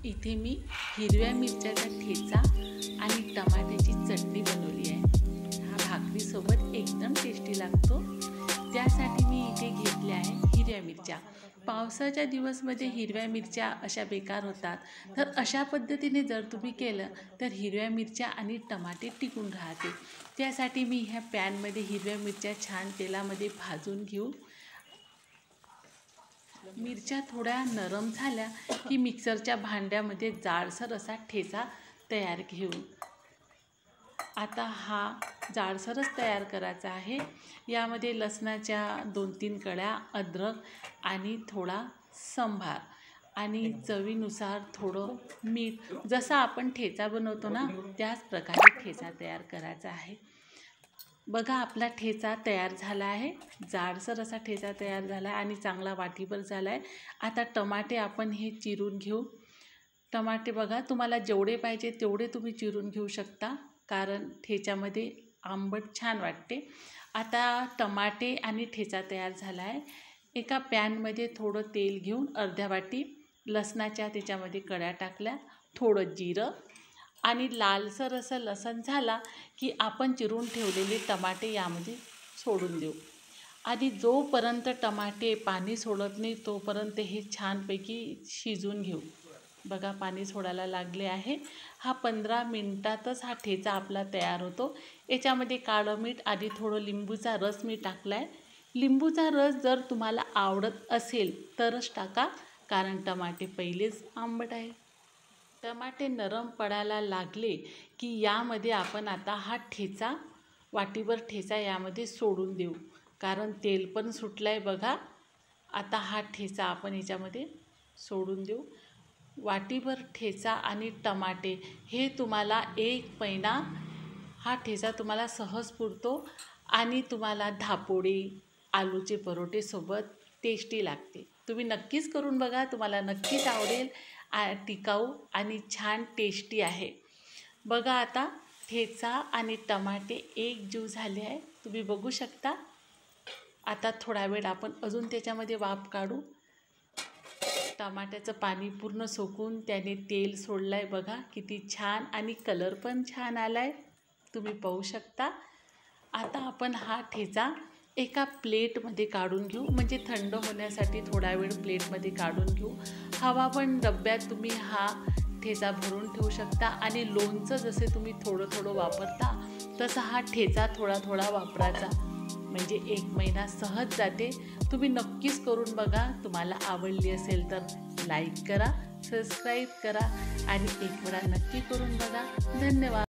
इथे मी हिरव्या मिरच्याचा ठेचा आणि टमाट्याची चटणी बनवली आहे। हा भाकरीसोबत एकदम टेस्टी लागतो। त्यासाठी मी इथे घेतल्या आहे हिरव्या मिरच्या। पावसाच्या दिवसमध्ये हिरव्या मिरच्या अशा बेकार होतात, तर अशा पद्धतीने जर तुम्ही केलं तर हिरव्या मिरच्या आणि टमाटे टिकून राहते। त्यासाठी मी ह्या पॅनमध्ये हिरव्या मिरच्या छान तेलामध्ये भाजून घेऊ। मिरच्या थोड्या नरम झाल्या की मिक्सरच्या भांड्यामध्ये जाडसर असा ठेचा तयार घेऊ। आता हा जाडसरच तयार करायचा आहे। यामध्ये लसणाच्या 2-3 कळ्या, अद्रक आणि थोडा संभार आणि चवीनुसार थोडं मीठ। जसा आपण ठेचा बनवतो ना त्याच प्रकारे ठेचा तयार करायचा आहे। बघा आपला ठेचा तयार झाला आहे। जाडसर असा ठेचा तयार झाला आहे आणि चांगला वाटीभर झाला आहे। आता टमाटे आपण हे चिरून घेऊ। टमाटे बघा तुम्हाला जेवढे पाहिजे तेवढे तुम्ही चिरून घेऊ शकता, कारण ठेच्यामध्ये आंबट छान वाटते। आता टमाटे आणि ठेचा तयार झाला आहे। एका पॅनमध्ये थोडं तेल घेऊन अर्ध्या वाटी लसणाच्या त्याच्यामध्ये कळ्या टाकल्या, थोडं जिरं आणि लालसर असं लसण झाला की आपण चिरून ठेवलेले टमाटे यामध्ये सोडून देऊ। आणि जोपर्यंत टमाटे पाणी सोडत नाही तोपर्यंत हे छानपैकी शिजून घेऊ। बघा पाणी सोडायला लागले आहे। हा 15 मिनिटातच हा ठेचा आपला तयार होतो। याच्यामध्ये काळं मीठ आणि थोडं लिंबूचा रस मी टाकला आहे। लिंबूचा रस जर तुम्हाला आवडत असेल तरच टाका, कारण टमाटे पहिलेच आंबट आहे। टमाटे नरम पडायला लागले की यामध्ये आपण आता हा ठेचा, वाटीभर ठेचा यामध्ये सोडून देऊ, कारण तेल पण सुटलं आहे बघा। आता हा ठेचा आपण याच्यामध्ये सोडून देऊ। वाटीभर ठेचा आणि टमाटे हे तुम्हाला 1 महिना हा ठेचा तुम्हाला सहज पुरतो आणि तुम्हाला धापोडी, आलूचे परोठे सोबत टेस्टी लागते। तुम्ही नक्कीच करून बघा, तुम्हाला नक्कीच आवडेल। टिकाऊ आणि छान टेस्टी आहे। बघा आता ठेचा आणि टमाटे एकजीव झाले आहे, तुम्ही बघू शकता। आता थोडा वेळ आपण अजून त्याच्यामध्ये वाफ काढू। टमाट्याचं पाणी पूर्ण सोकून त्याने तेल सोडलं आहे बघा, किती छान आणि कलर पण छान आला आहे, तुम्ही पाहू शकता। आता आपण हा ठेचा एका प्लेटमध्ये काढून घेऊ, म्हणजे थंड होण्यासाठी थोडा वेळ प्लेटमध्ये काढून घेऊ। हवा पण डब्यात तुम्ही हा ठेचा भरून ठेवू शकता आणि लोणचं जसे तुम्ही थोडं थोडं वापरता तसा हा ठेचा थोडा थोडा वापरायचा, म्हणजे 1 महिना सहज जाते। तुम्ही नक्कीच करून बघा। तुम्हाला आवडली असेल तर लाईक करा, सबस्क्राईब करा आणि एक वेळा नक्की करून बघा। धन्यवाद।